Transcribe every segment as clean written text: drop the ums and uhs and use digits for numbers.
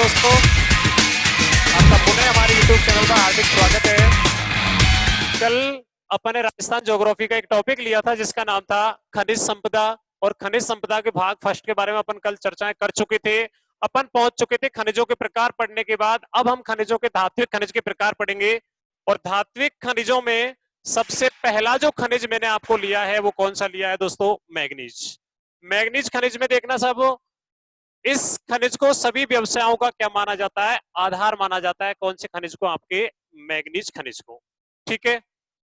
दोस्तों, आपका पुनः हमारे YouTube चैनल पर हार्दिक स्वागत है। कल अपने राजस्थान ज्योग्राफी का एक टॉपिक लिया था जिसका नाम था खनिज संपदा, और खनिज संपदा के भाग फर्स्ट के बारे में अपन कल चर्चाएं कर चुके थे। अपन पहुंच चुके थे खनिजों के प्रकार पढ़ने के बाद। अब हम खनिजों के धात्विक खनिज के प्रकार पढ़ेंगे। और धात्विक खनिजों में सबसे पहला जो खनिज मैंने आपको लिया है वो कौन सा लिया है दोस्तों? मैग्नीज। मैग्नीज खनिज में देखना सब, इस खनिज को सभी व्यवसायों का क्या माना जाता है? आधार माना जाता है। कौन से खनिज को? आपके मैग्नीज खनिज को। ठीक है।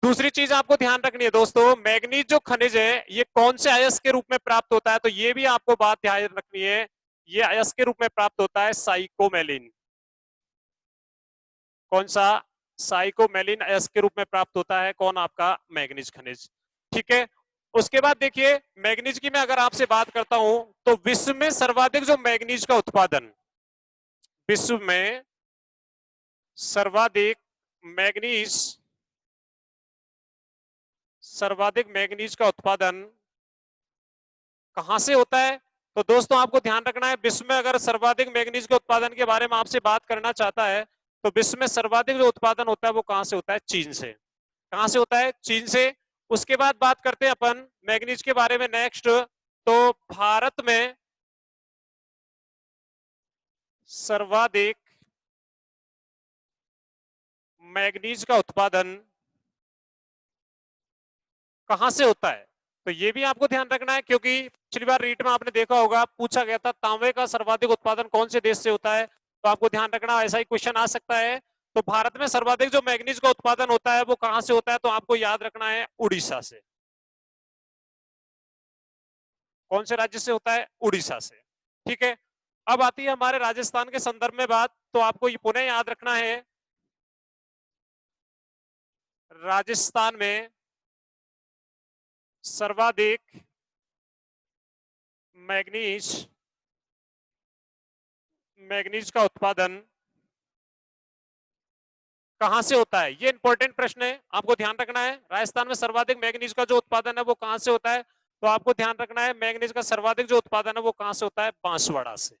दूसरी चीज आपको ध्यान रखनी है दोस्तों, मैग्नीज जो खनिज है ये कौन से अयस्क के रूप में प्राप्त होता है? तो ये भी आपको बात ध्यान रखनी है। ये अयस्क के रूप में प्राप्त होता है साइकोमेलिन। कौन सा? साइकोमेलिन अयस्क के रूप में प्राप्त होता है। कौन? आपका मैग्नीज खनिज। ठीक है। उसके बाद देखिए, मैग्नीज की मैं अगर आपसे बात करता हूं तो विश्व में सर्वाधिक जो मैग्नीज का उत्पादन, विश्व में सर्वाधिक मैग्नीज सर्वाधिक मैग्नीज का उत्पादन कहां से होता है? तो दोस्तों आपको ध्यान रखना है, विश्व में अगर सर्वाधिक मैग्नीज के उत्पादन के बारे में आपसे बात करना चाहता है तो विश्व में सर्वाधिक जो उत्पादन होता है वो कहां से होता है? चीन से। कहां से होता है? चीन से। उसके बाद बात करते हैं अपन मैग्नीज के बारे में नेक्स्ट। तो भारत में सर्वाधिक मैग्नीज का उत्पादन कहां से होता है? तो ये भी आपको ध्यान रखना है, क्योंकि पिछली बार रीट में आपने देखा होगा पूछा गया था तांबे का सर्वाधिक उत्पादन कौन से देश से होता है। तो आपको ध्यान रखना, ऐसा ही क्वेश्चन आ सकता है। तो भारत में सर्वाधिक जो मैग्नीज का उत्पादन होता है वो कहां से होता है? तो आपको याद रखना है उड़ीसा से। कौन से राज्य से होता है? उड़ीसा से। ठीक है। अब आती है हमारे राजस्थान के संदर्भ में बात, तो आपको ये पुनः याद रखना है, राजस्थान में सर्वाधिक मैग्नीज मैग्नीज का उत्पादन कहां से होता है? ये इंपॉर्टेंट प्रश्न है, आपको ध्यान रखना है। राजस्थान में सर्वाधिक मैग्नीज का जो उत्पादन है वो कहां से होता है? तो आपको ध्यान रखना है, मैग्नीज का सर्वाधिक जो उत्पादन है वो कहां से होता है? बांसवाड़ा से।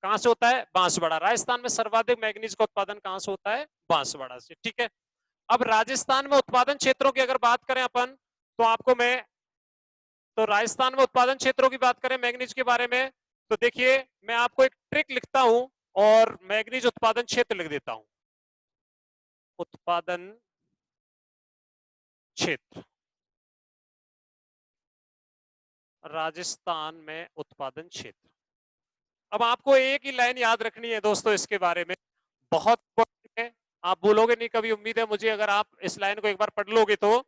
कहां से होता है? बांसवाड़ा। राजस्थान में सर्वाधिक मैग्नीज का उत्पादन कहां से होता है? बांसवाड़ा से। ठीक है। अब राजस्थान में उत्पादन क्षेत्रों की अगर बात करें अपन, तो आपको मैं, तो राजस्थान में उत्पादन क्षेत्रों की बात करें मैग्नीज के बारे में, तो देखिए मैं आपको एक ट्रिक लिखता हूं और मैग्नीज उत्पादन क्षेत्र लिख देता हूं। उत्पादन क्षेत्र, राजस्थान में उत्पादन क्षेत्र। अब आपको एक ही लाइन याद रखनी है दोस्तों इसके बारे में, बहुत इंपॉर्टेंट है। आप बोलोगे नहीं कभी, उम्मीद है मुझे, अगर आप इस लाइन को एक बार पढ़ लोगे तो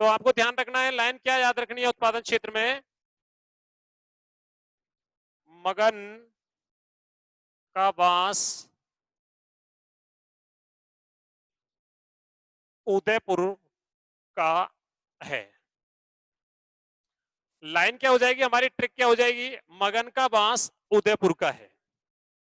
आपको ध्यान रखना है, लाइन क्या याद रखनी है उत्पादन क्षेत्र में? मगन का बांस उदयपुर का है। लाइन क्या हो जाएगी हमारी? ट्रिक क्या हो जाएगी? मगन का बांस उदयपुर का है।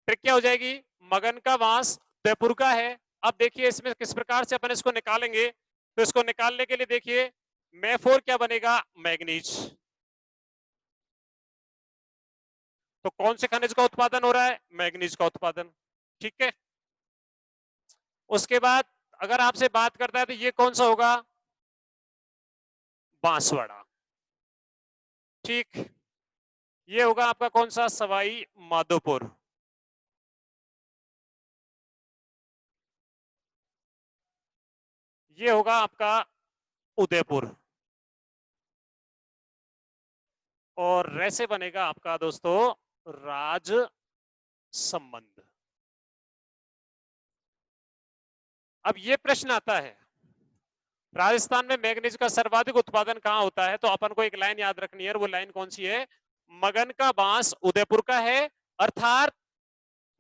ट्रिक क्या हो जाएगी? मगन का बांस उदयपुर का है। अब देखिए इसमें किस प्रकार से अपन इसको निकालेंगे। तो इसको निकालने के लिए देखिए, में 4 क्या बनेगा? मैग्नीज। तो कौन से खनिज का उत्पादन हो रहा है? मैग्नीज का उत्पादन। ठीक है। उसके बाद अगर आपसे बात करता है तो ये कौन सा होगा? बांसवाड़ा। ठीक। ये होगा आपका कौन सा? सवाई माधोपुर। ये होगा आपका उदयपुर। और रैसे बनेगा आपका दोस्तों राज संबंध। अब ये प्रश्न आता है, राजस्थान में मैग्नीज का सर्वाधिक उत्पादन कहां होता है? तो अपन को एक लाइन याद रखनी है, और वो लाइन कौन सी है? मगन का बांस उदयपुर का है। अर्थात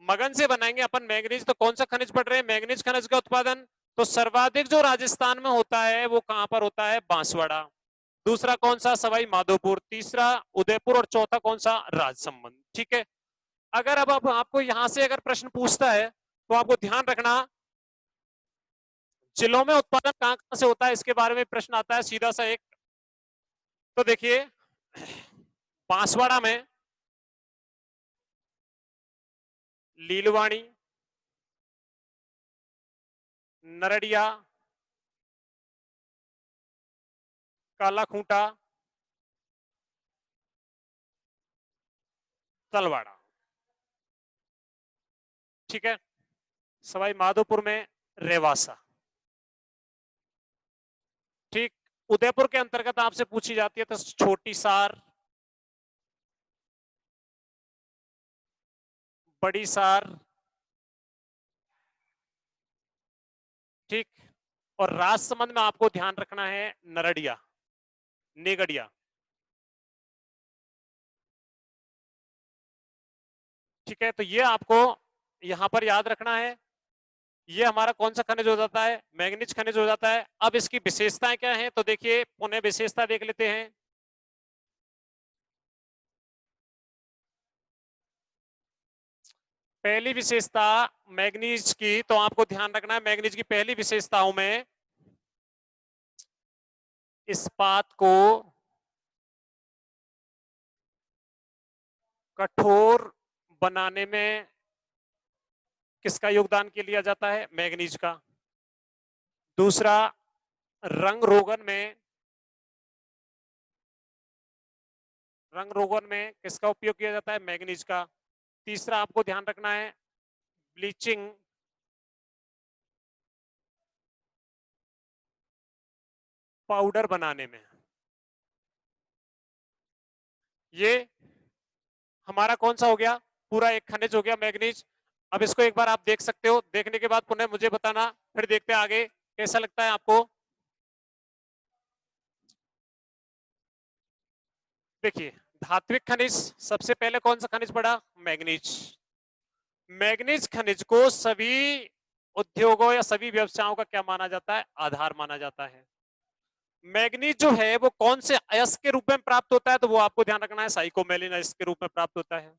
मगन से बनाएंगे अपन मैग्नीज, तो कौन सा खनिज पड़ रहे हैं? मैग्नीज खनिज का उत्पादन। तो सर्वाधिक जो राजस्थान में होता है वो कहां पर होता है? बांसवाड़ा। दूसरा कौन सा? सवाई माधोपुर। तीसरा उदयपुर। और चौथा कौन सा? राजसमंद। ठीक है। अगर अब आपको यहां से अगर प्रश्न पूछता है तो आपको ध्यान रखना, जिलों में उत्पादन कहां कहां से होता है इसके बारे में प्रश्न आता है सीधा सा एक। तो देखिए बांसवाड़ा में लीलवाणी, नरडिया, काला खूंटा, तलवाड़ा। ठीक है। सवाई माधोपुर में रेवासा। ठीक। उदयपुर के अंतर्गत आपसे पूछी जाती है तो छोटी सार, बड़ी सार। ठीक। और राजसमंद में आपको ध्यान रखना है नरडिया, नेगड़िया। ठीक है, तो ये आपको यहां पर याद रखना है। ये हमारा कौन सा खनिज हो जाता है? मैग्नीज खनिज हो जाता है। अब इसकी विशेषताएं क्या हैं? तो देखिए पुनः विशेषता देख लेते हैं। पहली विशेषता मैग्नीज की, तो आपको ध्यान रखना है मैग्नीज की पहली विशेषताओं में इस्पात को कठोर बनाने में किसका योगदान के लिया जाता है? मैग्नीज का। दूसरा, रंग रोगन में किसका उपयोग किया जाता है? मैग्नीज का। तीसरा आपको ध्यान रखना है ब्लीचिंग पाउडर बनाने में। ये हमारा कौन सा हो गया? पूरा एक खनिज हो गया मैग्नीज। अब इसको एक बार आप देख सकते हो, देखने के बाद पुनः मुझे बताना, फिर देखते हैं आगे कैसा लगता है आपको। देखिए धात्विक खनिज, सबसे पहले कौन सा खनिज पड़ा? मैग्नीज। मैग्नीज खनिज को सभी उद्योगों या सभी व्यवसायों का क्या माना जाता है? आधार माना जाता है। मैग्नीज जो है वो कौन से अयस्क के रूप में प्राप्त होता है? तो वो आपको ध्यान रखना है साइकोमेलिन अयस्क के रूप में प्राप्त होता है।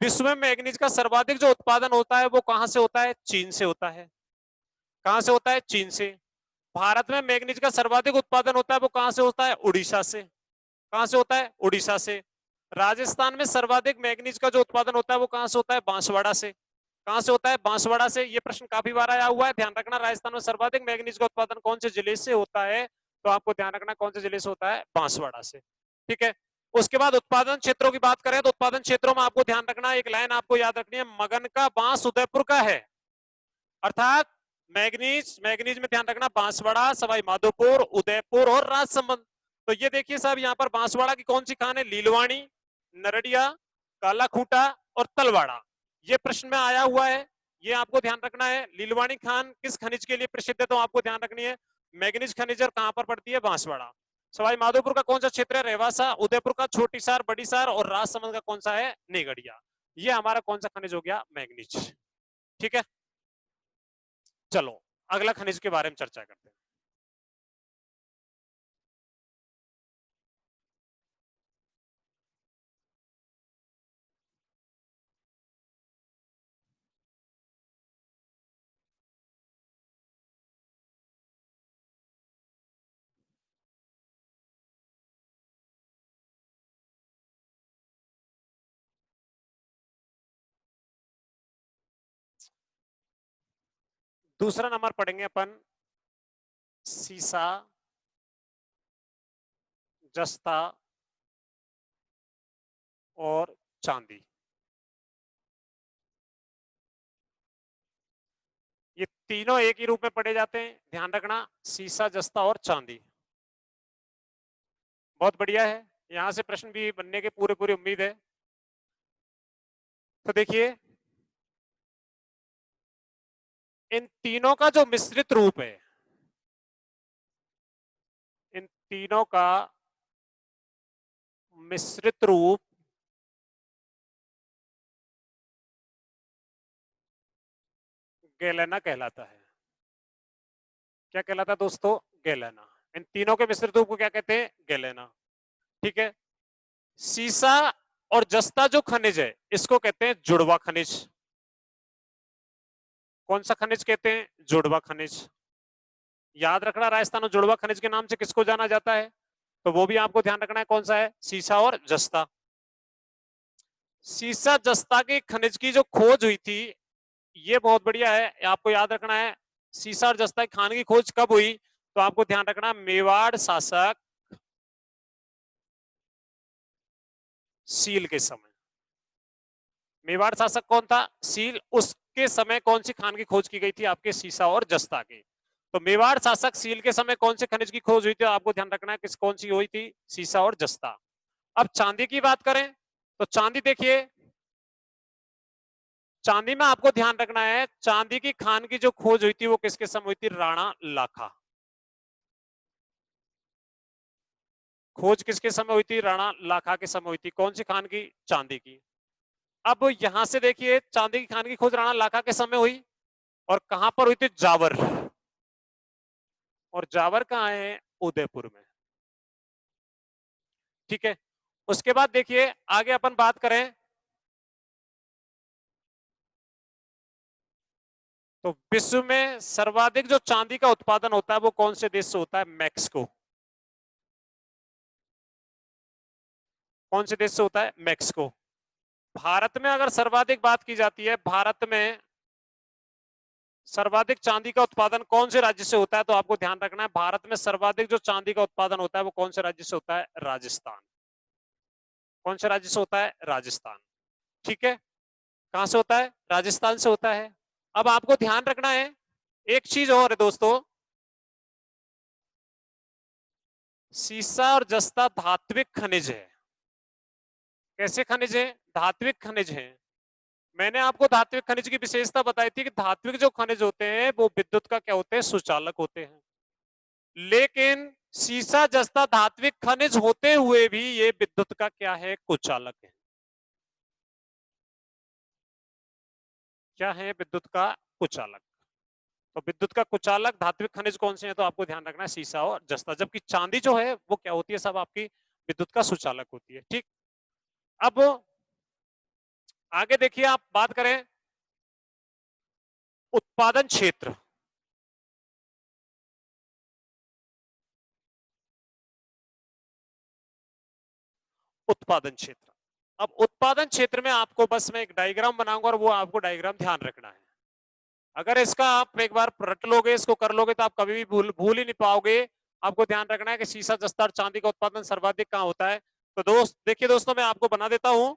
विश्व में मैग्नीज का सर्वाधिक जो उत्पादन होता है वो कहां से होता है? चीन से होता है। कहां से होता है? चीन से। भारत में मैग्नीज का सर्वाधिक उत्पादन होता है वो कहां से होता है? उड़ीसा से। कहां से होता है? उड़ीसा से। राजस्थान में सर्वाधिक मैग्नीज का जो उत्पादन होता है वो कहां से होता है? बांसवाड़ा से। कहां से होता है? बांसवाड़ा से। ये प्रश्न काफी बार आया हुआ है, ध्यान रखना। राजस्थान में सर्वाधिक मैग्नीज का उत्पादन कौन से जिले से होता है? तो आपको ध्यान रखना कौन से जिले से होता है? बांसवाड़ा से। ठीक है। उसके बाद उत्पादन क्षेत्रों की बात करें तो उत्पादन क्षेत्रों में आपको ध्यान रखना, एक लाइन आपको याद रखनी है, मगन का बांस उदयपुर का है। अर्थात मैग्नीज, मैग्नीज में ध्यान रखना बांसवाड़ा, सवाई माधोपुर, उदयपुर और राजसमंद। तो ये देखिए साहब, यहाँ पर बांसवाड़ा की कौन सी खान है? लीलवाणी, नरडिया, काला खूंटा और तलवाड़ा। ये प्रश्न में आया हुआ है, ये आपको ध्यान रखना है। लीलवाणी खान किस खनिज के लिए प्रसिद्ध है? तो आपको ध्यान रखनी है मैग्नीज खनिज, और कहां पर पड़ती है? बांसवाड़ा। सवाई माधोपुर का कौन सा क्षेत्र है? रेवासा। उदयपुर का छोटी सार, बड़ी सार, और राजसमंद का कौन सा है? नेगड़िया। ये हमारा कौन सा खनिज हो गया? मैग्नीज। ठीक है, चलो अगला खनिज के बारे में चर्चा करते हैं। दूसरा नंबर पढ़ेंगे अपन सीसा, जस्ता और चांदी। ये तीनों एक ही रूप में पढ़े जाते हैं, ध्यान रखना, सीसा, जस्ता और चांदी। बहुत बढ़िया है, यहां से प्रश्न भी बनने की पूरी पूरी उम्मीद है। तो देखिए इन तीनों का जो मिश्रित रूप है, इन तीनों का मिश्रित रूप गैलेना कहलाता है। क्या कहलाता है दोस्तों? गैलेना। इन तीनों के मिश्रित रूप को क्या कहते हैं? गैलेना। ठीक है। सीसा और जस्ता जो खनिज है इसको कहते हैं जुड़वा खनिज। कौन सा खनिज कहते हैं? जुड़वा खनिज। याद रखना, राजस्थान में जुड़वा खनिज के नाम से किसको जाना जाता है? तो वो भी आपको ध्यान रखना है, कौन सा है? सीसा और जस्ता। सीसा जस्ता के खनिज की जो खोज हुई थी, ये बहुत बढ़िया है, आपको याद रखना है। सीसा और जस्ता की खान की खोज कब हुई, तो आपको ध्यान रखना, मेवाड़ शासक सील के समय। मेवाड़ शासक कौन था, सील, उसके समय कौन सी खान की खोज की गई थी, आपके सीसा और जस्ता की। तो मेवाड़ शासक सील के समय कौन से खनिज की खोज हुई थी, आपको ध्यान रखना है, किस कौन सी हुई थी, सीसा और जस्ता। अब चांदी की बात करें तो चांदी देखिए, चांदी में आपको ध्यान रखना है, चांदी की खान की जो खोज हुई थी वो किसके समय हुई थी, राणा लाखा। खोज किसके समय हुई थी, राणा लाखा के समय हुई थी, कौन सी खान की, चांदी की। अब यहां से देखिए, चांदी की खान की खोज राणा लाखा के समय हुई, और कहां पर हुई थी, जावर। और जावर कहां है, उदयपुर में। ठीक है, उसके बाद देखिए आगे अपन बात करें तो विश्व में सर्वाधिक जो चांदी का उत्पादन होता है वो कौन से देश से होता है, मैक्सिको। कौन से देश से होता है, मैक्सिको। भारत में अगर सर्वाधिक बात की जाती है, भारत में सर्वाधिक चांदी का उत्पादन कौन से राज्य से होता है, तो आपको ध्यान रखना है, भारत में सर्वाधिक जो चांदी का उत्पादन होता है वो कौन से राज्य से होता है, राजस्थान। कौन से राज्य से होता है, राजस्थान। ठीक है, कहां से होता है, राजस्थान से होता है। अब आपको ध्यान रखना है एक चीज और है दोस्तों, सीसा और जस्ता धात्विक खनिज है। कैसे खनिज है, धात्विक खनिज है। मैंने आपको धात्विक खनिज की विशेषता बताई थी कि धात्विक जो खनिज होते हैं वो विद्युत का क्या होते हैं, सुचालक होते हैं। लेकिन सीसा जस्ता धात्विक खनिज होते हुए भी ये विद्युत का क्या है, कुचालक है। क्या है, विद्युत का कुचालक। तो विद्युत का कुचालक धात्विक खनिज कौन से हैं, तो आपको ध्यान रखना है सीसा और जस्ता। जबकि चांदी जो है वो क्या होती है, सब आपकी विद्युत का सुचालक होती है। ठीक, अब आगे देखिए, आप बात करें उत्पादन क्षेत्र। उत्पादन क्षेत्र, अब उत्पादन क्षेत्र में आपको बस मैं एक डायग्राम बनाऊंगा और वो आपको डायग्राम ध्यान रखना है। अगर इसका आप एक बार रट लोगे, इसको कर लोगे, तो आप कभी भी भूल ही नहीं पाओगे। आपको ध्यान रखना है कि सीसा जस्ता और चांदी का उत्पादन सर्वाधिक कहां होता है। तो दोस्त देखिए, दोस्तों मैं आपको बना देता हूं।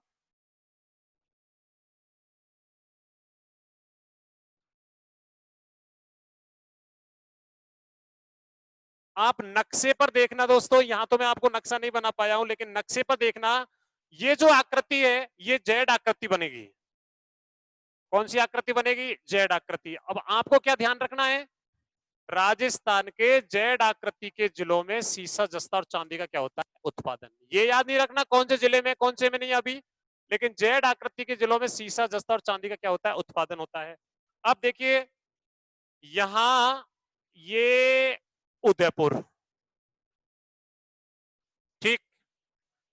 आप नक्शे पर देखना दोस्तों, यहां तो मैं आपको नक्शा नहीं बना पाया हूं, लेकिन नक्शे पर देखना, ये जो आकृति है ये जेड आकृति बनेगी। कौन सी आकृति बनेगी, जेड आकृति। अब आपको क्या ध्यान रखना है, राजस्थान के जेड आकृति के जिलों में सीसा जस्ता और चांदी का क्या होता है, उत्पादन। ये याद नहीं रखना कौन से जिले में कौन से में नहीं अभी, लेकिन जेड आकृति के जिलों में सीसा जस्ता और चांदी का क्या होता है, उत्पादन होता है। अब देखिए यहां ये उदयपुर, ठीक,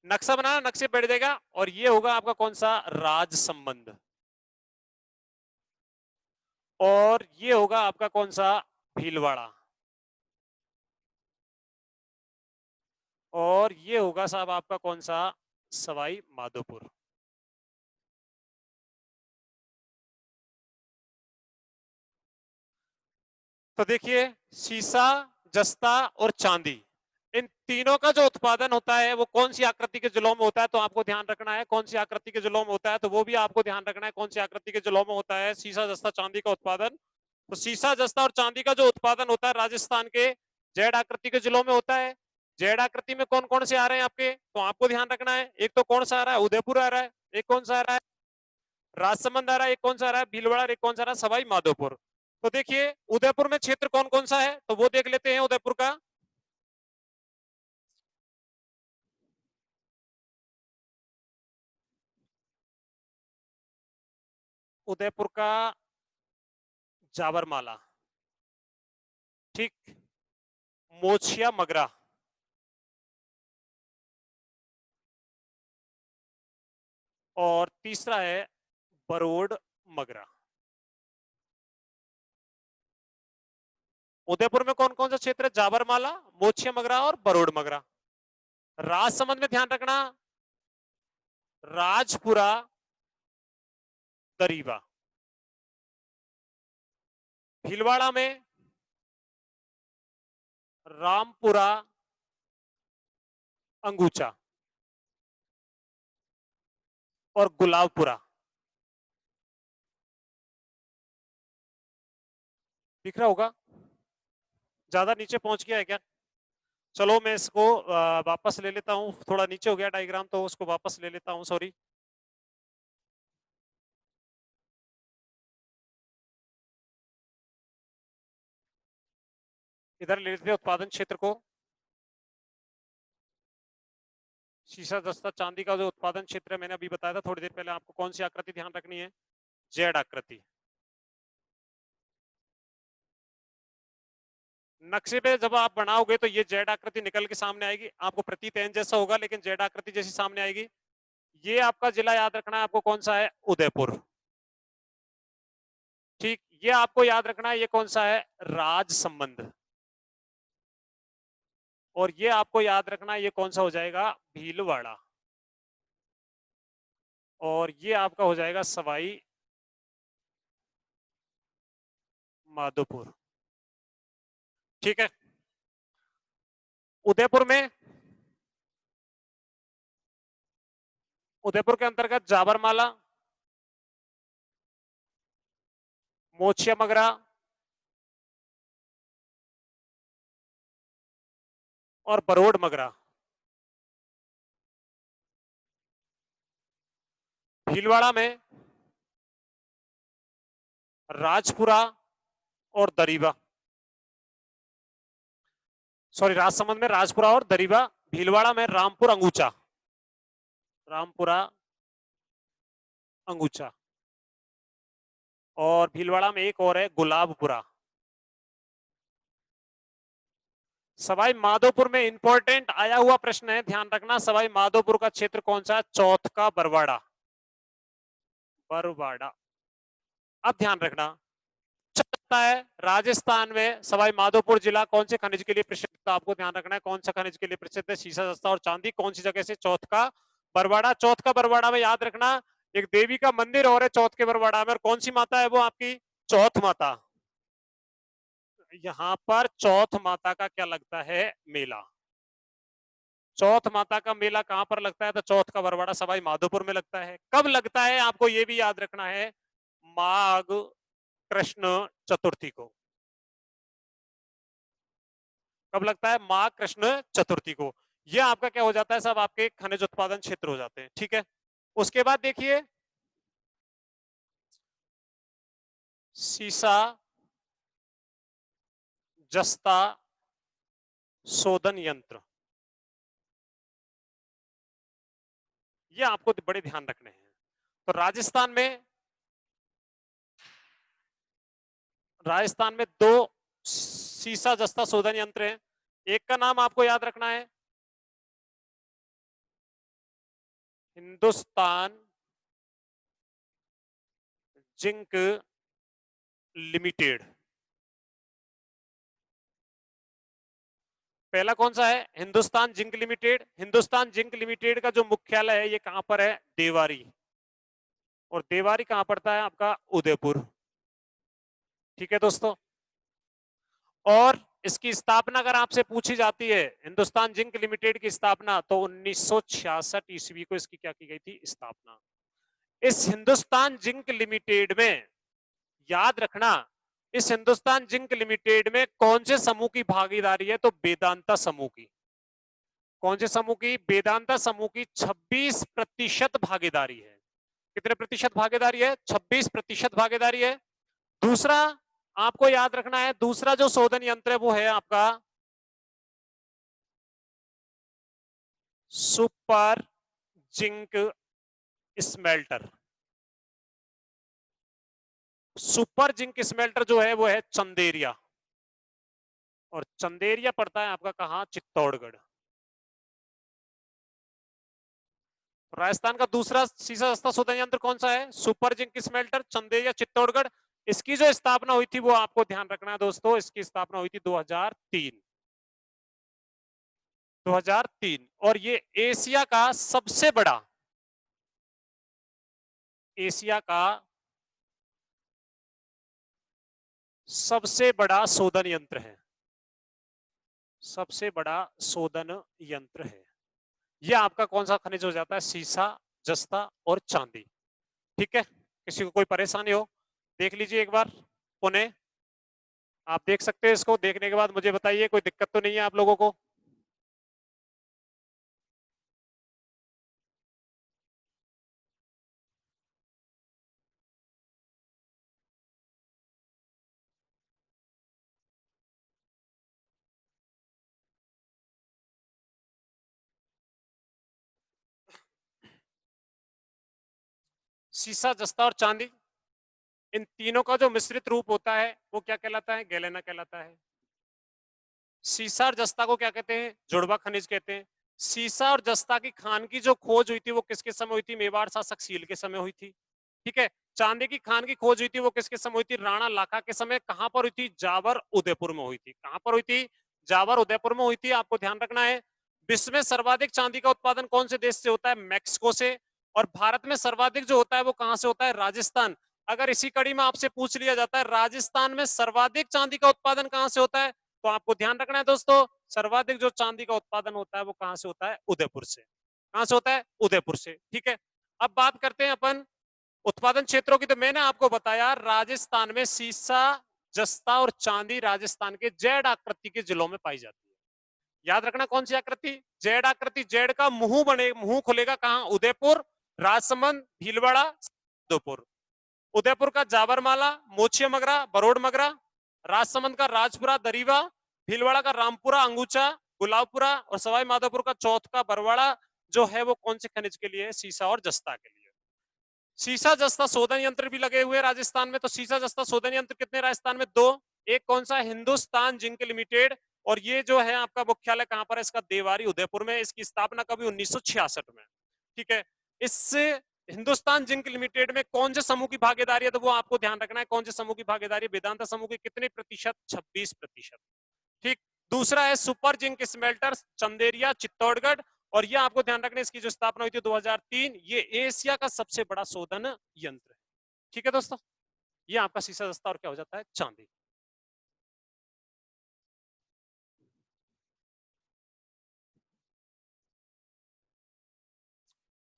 नक्शा बनाना, नक्शे बैठ जाएगा। और ये होगा आपका कौन सा, राज संबंध। और ये होगा आपका कौन सा, भीलवाड़ा। और ये होगा साहब आपका कौन सा, सवाई माधोपुर। तो देखिए सीसा, जस्ता और चांदी, इन तीनों का जो उत्पादन होता है वो कौन सी आकृति के जिलों में होता है, तो आपको ध्यान रखना है कौन सी आकृति के जिलों में होता है। तो वो भी आपको ध्यान रखना है कौन सी आकृति के जिलों में होता है सीसा जस्ता चांदी का उत्पादन। तो सीसा जस्ता और चांदी का जो उत्पादन होता है राजस्थान के जेड आकृति के जिलों में होता है। जेड आकृति में कौन कौन से आ रहे हैं आपके, तो आपको ध्यान रखना है, एक तो कौन सा आ रहा है, उदयपुर आ रहा है, एक कौन सा आ रहा है, राजसमंद आ रहा है, एक कौन सा आ रहा है, भीलवाड़ा, एक कौन सा आ रहा है, सवाई माधोपुर। तो देखिए उदयपुर में क्षेत्र कौन कौन सा है, तो वो देख लेते हैं उदयपुर का। उदयपुर का जाबरमाला, ठीक, मोचिया मगरा, और तीसरा है बरोड मगरा। उदयपुर में कौन कौन सा क्षेत्र है, जाबरमाला, मोचिया मगरा और बरोड मगरा। राजसमंद में ध्यान रखना, राजपुरा, दरीवा। भीलवाड़ा में रामपुरा अंगूचा और गुलाबपुरा। दिख रहा होगा, ज्यादा नीचे पहुंच गया है क्या? चलो मैं इसको वापस ले लेता हूं, थोड़ा नीचे हो गया डायग्राम तो उसको वापस ले लेता हूं, सॉरी। इधर ले लेते उत्पादन क्षेत्र को। शीशा दस्ता चांदी का जो उत्पादन क्षेत्र है मैंने अभी बताया था थोड़ी देर पहले आपको, कौन सी आकृति ध्यान रखनी है? जेड आकृति। नक्शे पे जब आप बनाओगे तो ये जेड आकृति निकल के सामने आएगी, आपको प्रतीत एन जैसा होगा लेकिन जेड आकृति जैसी सामने आएगी। ये आपका जिला याद रखना है आपको, कौन सा है? उदयपुर। ठीक, ये आपको याद रखना है ये कौन सा है? राजसमंद। और ये आपको याद रखना है ये कौन सा हो जाएगा? भीलवाड़ा। और ये आपका हो जाएगा सवाई माधोपुर। ठीक है। उदयपुर में, उदयपुर के अंतर्गत जाबरमाला, मोचिया मगरा और बरोड मगरा। भीलवाड़ा में राजपुरा और दरीबा, सॉरी राजसमंद में राजपुरा और दरीबा। भीलवाड़ा में रामपुर अंगूचा, रामपुरा अंगूचा। और भीलवाड़ा में एक और है गुलाबपुरा। सवाई माधोपुर में इंपॉर्टेंट आया हुआ प्रश्न है, ध्यान रखना, सवाई माधोपुर का क्षेत्र कौन सा है? चौथ का बरवाड़ा, बरवाड़ा। अब ध्यान रखना, चलता है राजस्थान में सवाई माधोपुर जिला कौन से खनिज के लिए प्रसिद्ध है? आपको ध्यान रखना है कौन सा खनिज के लिए प्रसिद्ध है? शीशा दस्ता और चांदी। कौन सी जगह से? चौथ का बरवाड़ा। चौथ का बरवाड़ा में याद रखना एक देवी का मंदिर और है चौथ के बरवाड़ा में, और कौन सी माता है वो? आपकी चौथ माता। यहां पर चौथ माता का क्या लगता है? मेला। चौथ माता का मेला कहां पर लगता है? तो चौथ का बरवाड़ा सवाई माधोपुर में लगता है। कब लगता है आपको ये भी याद रखना है, माघ कृष्ण चतुर्थी को। कब लगता है? माघ कृष्ण चतुर्थी को। यह आपका क्या हो जाता है? सब आपके खनिज उत्पादन क्षेत्र हो जाते हैं। ठीक है, उसके बाद देखिए सीसा जस्ता शोधन यंत्र, ये आपको बड़े ध्यान रखने हैं। तो राजस्थान में दो सीसा जस्ता शोधन यंत्र हैं। एक का नाम आपको याद रखना है हिंदुस्तान जिंक लिमिटेड। पहला कौन सा है? Hindustan zinc limited. Hindustan zinc limited का जो मुख्यालय है ये कहां पर है? देवारी। और देवारी कहां पड़ता है? आपका उदयपुर। ठीक है दोस्तों, और इसकी स्थापना अगर आपसे पूछी जाती है, हिंदुस्तान जिंक लिमिटेड की स्थापना, तो 1966 ईस्वी को इसकी क्या की गई थी? स्थापना। इस हिंदुस्तान जिंक लिमिटेड में याद रखना, इस हिंदुस्तान जिंक लिमिटेड में कौन से समूह की भागीदारी है? तो वेदांता समूह की। कौन से समूह की? वेदांता समूह की 26% भागीदारी है। कितने प्रतिशत भागीदारी है? 26% भागीदारी है। दूसरा आपको याद रखना है, दूसरा जो शोधन यंत्र है वो है आपका super zinc smelter. Super zinc smelter जो है वो है चंदेरिया, और चंदेरिया पड़ता है आपका कहां? चित्तौड़गढ़। राजस्थान का दूसरा सीसा सस्ता शोधन यंत्र कौन सा है? Super zinc smelter, Chanderiya, Chittorgarh. इसकी जो स्थापना हुई थी वो आपको ध्यान रखना है दोस्तों, इसकी स्थापना हुई थी 2003। 2003। और ये एशिया का सबसे बड़ा, एशिया का सबसे बड़ा शोधन यंत्र है, सबसे बड़ा शोधन यंत्र है। यह आपका कौन सा खनिज हो जाता है? सीसा, जस्ता और चांदी। ठीक है, किसी को कोई परेशानी हो देख लीजिए एक बार पुनः। आप देख सकते हैं, इसको देखने के बाद मुझे बताइए कोई दिक्कत तो नहीं है आप लोगों को? सीसा, जस्ता और चांदी, इन तीनों का जो मिश्रित रूप होता है वो क्या कहलाता है? गैलेना कहलाता है। सीसा और जस्ता को क्या कहते हैं? जुड़वा खनिज कहते हैं। सीसा और जस्ता की खान की जो खोज हुई थी वो किसके समय हुई थी? मेवाड़ शासक सील के समय हुई थी। ठीक है, चांदी की खान की खोज हुई थी वो किसके समय हुई थी? राणा लाखा के समय। कहां पर हुई थी? जावर उदयपुर में हुई थी। कहां पर हुई थी? जावर उदयपुर में हुई थी। आपको ध्यान रखना है। विश्व में सर्वाधिक चांदी का उत्पादन कौन से देश से होता है? मैक्सिको से। और भारत में सर्वाधिक जो होता है वो कहां से होता है? राजस्थान। अगर इसी कड़ी में आपसे पूछ लिया जाता है राजस्थान में सर्वाधिक चांदी का उत्पादन कहां से होता है, तो आपको ध्यान रखना है दोस्तों, सर्वाधिक जो चांदी का उत्पादन होता है वो कहां से होता है? उदयपुर से। कहां से होता है? उदयपुर से। ठीक है, अब बात करते हैं अपन उत्पादन क्षेत्रों की। तो मैंने आपको बताया राजस्थान में सीसा, जस्ता और चांदी राजस्थान के जेड आकृति के जिलों में पाई जाती है। याद रखना कौन सी आकृति? जेड आकृति। जेड का मुंह बने, मुंह खुलेगा कहां? उदयपुर, राजसमंद, भीलवाड़ा, उदयपुर। उदयपुर का जाबरमाला, मोचिया मगरा, बरोड मगरा। राजसमंद का राजपुरा, दरीवा। भीलवाड़ा का रामपुरा, अंगूचा, गुलाबपुरा। और सवाई माधोपुर का चौथ का बरवाड़ा जो है वो कौन से खनिज के लिए है? सीसा और जस्ता के लिए। सीसा जस्ता शोधन यंत्र भी लगे हुए राजस्थान में। तो सीसा जस्ता शोधन यंत्र कितने राजस्थान में? दो। एक कौन सा? Hindustan zinc limited. और ये जो है आपका मुख्यालय कहां पर है इसका? देवारी उदयपुर में। इसकी स्थापना कभी 1966 में। ठीक है, इससे हिंदुस्तान जिंक लिमिटेड में कौन से समूह की भागीदारी है? तो वो आपको ध्यान रखना है कौन से समूह की भागीदारी? वेदांता समूह की। कितने प्रतिशत? 26%। ठीक। दूसरा है super zinc smelters, Chanderiya, Chittorgarh. और ये आपको ध्यान रखना, इसकी जो स्थापना हुई थी 2003। ये एशिया का सबसे बड़ा शोधन यंत्र है। ठीक है दोस्तों, ये आपका सीसा जस्ता और क्या हो जाता है? चांदी।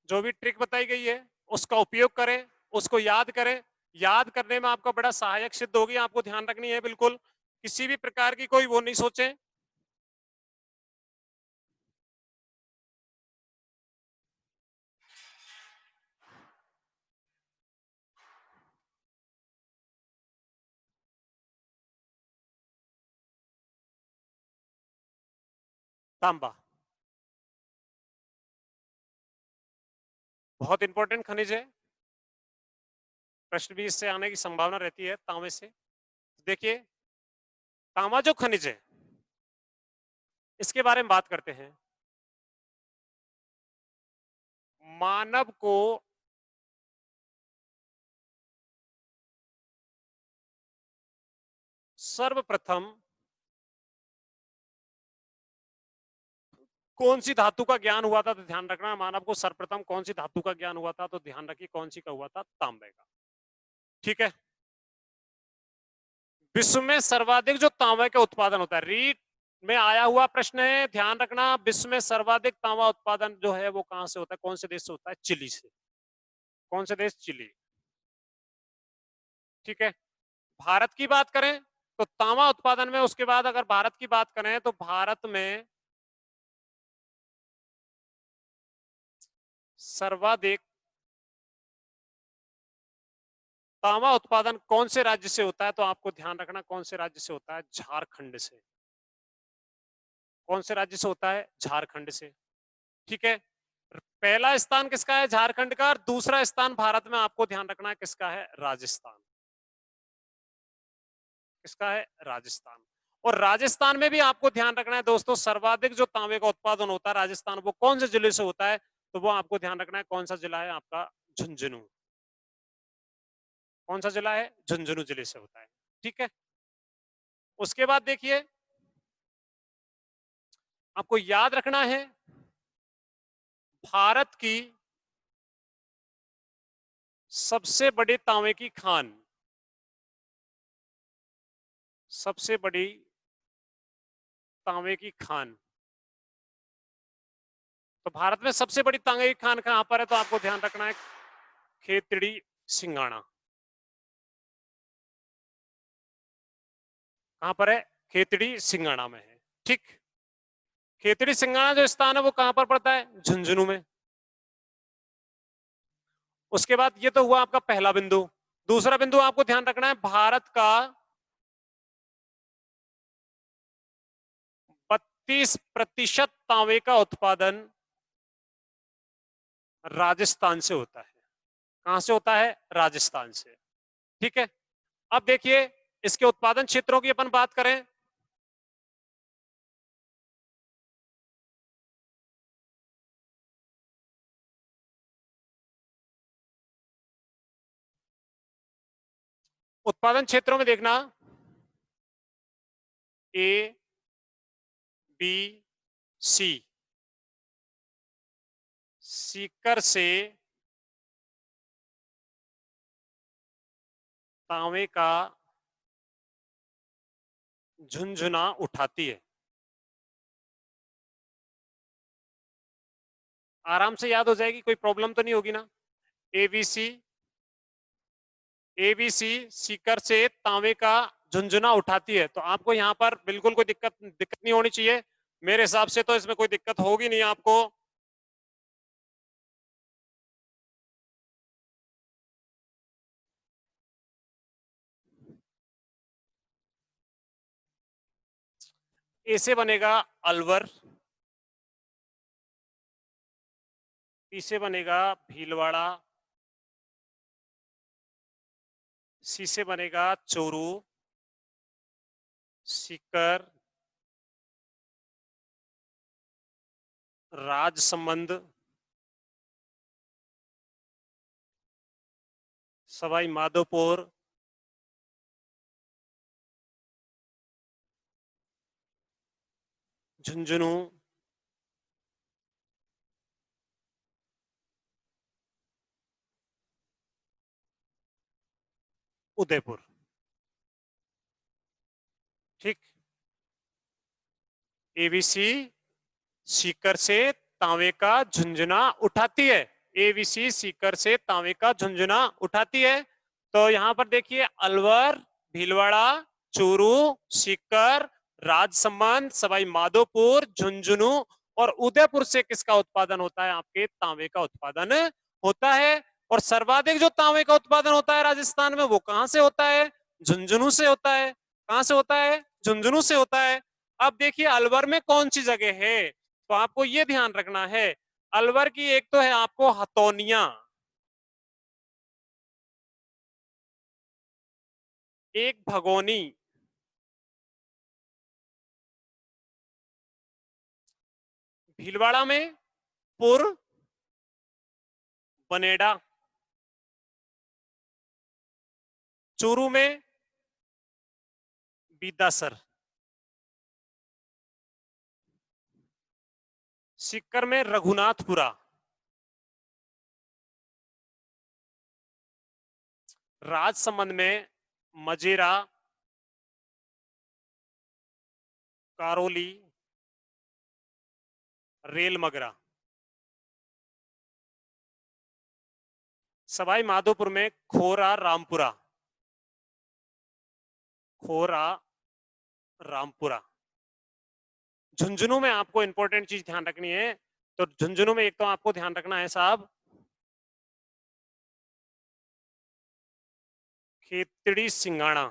जो भी ट्रिक बताई गई है उसका उपयोग करें, उसको याद करें। याद करने में आपका बड़ा सहायक सिद्ध होगी। आपको ध्यान रखनी है बिल्कुल, किसी भी प्रकार की कोई वो नहीं सोचे। तांबा बहुत इंपॉर्टेंट खनिज है, प्रश्न भी इससे आने की संभावना रहती है तांबे से। देखिए, तांबा जो खनिज है इसके बारे में बात करते हैं। मानव को सर्वप्रथम कौन सी धातु का ज्ञान हुआ था? तो ध्यान रखना, मानव को सर्वप्रथम कौन सी धातु का ज्ञान हुआ था? तो ध्यान रखिए कौन सी का हुआ था? तांबे का। ठीक है, विश्व में सर्वाधिक जो तांबे का उत्पादन होता है, रीट में आया हुआ प्रश्न है, ध्यान रखना। विश्व में सर्वाधिक तांबा उत्पादन जो है वो कहां से होता है? कौन से देश से होता है? चिली से। कौन से देश? चिली। ठीक है, भारत की बात करें तो तांबा उत्पादन में, उसके बाद अगर भारत की बात करें तो भारत में सर्वाधिक तांबा उत्पादन कौन से राज्य से होता है? तो आपको ध्यान रखना कौन से राज्य से होता है? झारखंड से। कौन से राज्य से होता है? झारखंड से। ठीक है, पहला स्थान किसका है? झारखंड का। और दूसरा स्थान भारत में आपको ध्यान रखना है किसका है? राजस्थान। किसका है? राजस्थान। और राजस्थान में भी आपको ध्यान रखना है दोस्तों, सर्वाधिक जो तांबे का उत्पादन होता है राजस्थान, वो कौन से जिले से होता है? तो वो आपको ध्यान रखना है कौन सा जिला है आपका? झुंझुनू। कौन सा जिला है? झुंझुनू जिले से होता है। ठीक है, उसके बाद देखिए, आपको याद रखना है भारत की सबसे बड़ी तांबे की खान सबसे बड़ी तांबे की खान। तो भारत में सबसे बड़ी तांबे की खान कहां पर है? तो आपको ध्यान रखना है खेतड़ी सिंगाणा। कहां पर है? खेतड़ी सिंगाणा में है। ठीक, खेतड़ी सिंगाणा जो स्थान है वो कहां पर पड़ता है? झुंझुनू में। उसके बाद ये तो हुआ आपका पहला बिंदु। दूसरा बिंदु आपको ध्यान रखना है, भारत का 32% तांबे का उत्पादन राजस्थान से होता है। कहां से होता है? राजस्थान से। ठीक है, अब देखिए इसके उत्पादन क्षेत्रों की अपन बात करें, उत्पादन क्षेत्रों में देखना ए बी सी, सीकर से तांबे का झुंझुना उठाती है। आराम से याद हो जाएगी, कोई प्रॉब्लम तो नहीं होगी ना? एबीसी, एबीसी सीकर से तांबे का झुंझुना उठाती है। तो आपको यहां पर बिल्कुल कोई दिक्कत नहीं होनी चाहिए। मेरे हिसाब से तो इसमें कोई दिक्कत होगी नहीं आपको। ए से बनेगा अलवर, बी से बनेगा भीलवाड़ा, सी से बनेगा चोरू, सीकर, राजसमंद, सवाई माधोपुर, झुंझुनू, उदयपुर। ठीक, एबीसी सीकर से तांबे का झुंझुना उठाती है। एबीसी सीकर से तांबे का झुंझुना उठाती है। तो यहां पर देखिए अलवर, भीलवाड़ा, चूरू, सीकर, राजसमंद, सवाई माधोपुर, झुंझुनू और उदयपुर से किसका उत्पादन होता है? आपके तांबे का उत्पादन होता है। और सर्वाधिक जो तांबे का उत्पादन होता है राजस्थान में, वो कहां से होता है? झुंझुनू से होता है। कहां से होता है? झुंझुनू से होता है। अब देखिए अलवर में कौन सी जगह है, तो आपको यह ध्यान रखना है। अलवर की एक तो है आपको हथौनिया, एक भगोनी, भीलवाड़ा में पुर बनेडा, चूरू में बीदासर, सीकर में रघुनाथपुरा, राजसमंद में मजेरा, कारोली, रेल मगरा, सवाई माधोपुर में खोरा रामपुरा, खोरा रामपुरा। झुंझुनू में आपको इंपॉर्टेंट चीज ध्यान रखनी है। तो झुंझुनू में एक तो आपको ध्यान रखना है साहब, खेतड़ी सिंगाणा।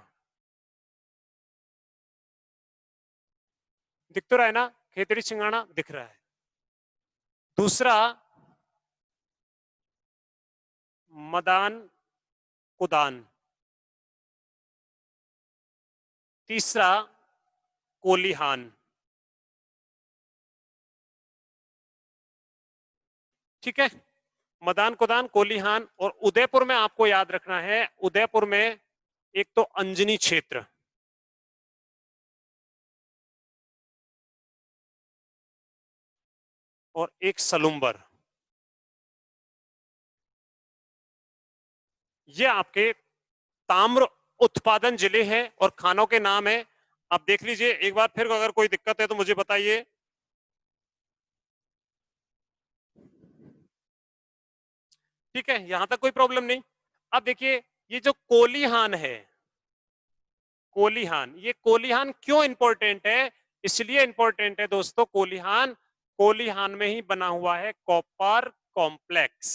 दिख तो रहा है ना? खेतड़ी सिंगाणा दिख रहा है। दूसरा मदान कुदान, तीसरा कोलिहान। ठीक है, मदान कुदान, कोलिहान। और उदयपुर में आपको याद रखना है, उदयपुर में एक तो अंजनी क्षेत्र, और एक सलुम्बर। ये आपके ताम्र उत्पादन जिले हैं और खानों के नाम है। आप देख लीजिए एक बार फिर, अगर कोई दिक्कत है तो मुझे बताइए। ठीक है, यहां तक कोई प्रॉब्लम नहीं। अब देखिए, ये जो कोलिहान है, कोलिहान, ये कोलिहान क्यों इंपॉर्टेंट है? इसलिए इंपॉर्टेंट है दोस्तों, कोलिहान, कोलिहान में ही बना हुआ है कॉपर कॉम्प्लेक्स।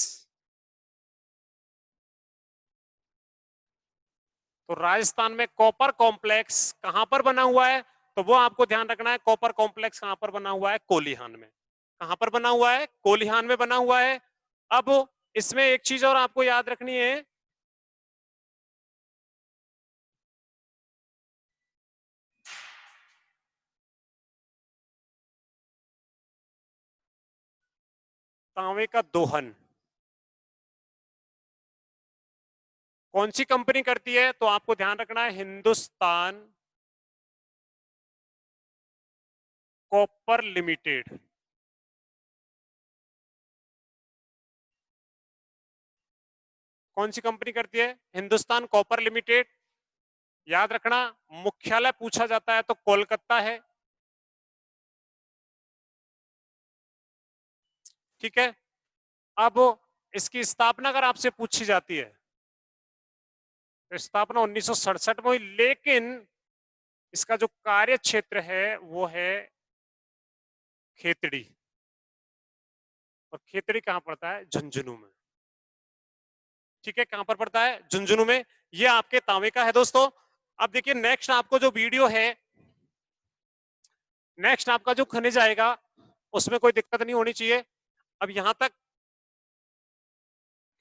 तो राजस्थान में कॉपर कॉम्प्लेक्स कहां पर बना हुआ है? तो वो आपको ध्यान रखना है, कॉपर कॉम्प्लेक्स कहां पर बना हुआ है? कोलिहान में। कहां पर बना हुआ है? कोलिहान में बना हुआ है। अब इसमें एक चीज और आपको याद रखनी है, तांबे का दोहन कौन सी कंपनी करती है? तो आपको ध्यान रखना है, हिंदुस्तान कॉपर लिमिटेड। कौन सी कंपनी करती है? Hindustan copper limited. याद रखना, मुख्यालय पूछा जाता है तो कोलकाता है। ठीक है। अब इसकी स्थापना अगर आपसे पूछी जाती है, तो स्थापना 1967 में हुई, लेकिन इसका जो कार्य क्षेत्र है वो है खेतड़ी। और खेतड़ी कहां पड़ता है? झुंझुनू में। ठीक है, कहां पर पड़ता है? झुंझुनू में। ये आपके तांबे का है दोस्तों। अब देखिए, नेक्स्ट आपको जो वीडियो है, नेक्स्ट आपका जो खनिज आएगा, उसमें कोई दिक्कत नहीं होनी चाहिए। अब यहां तक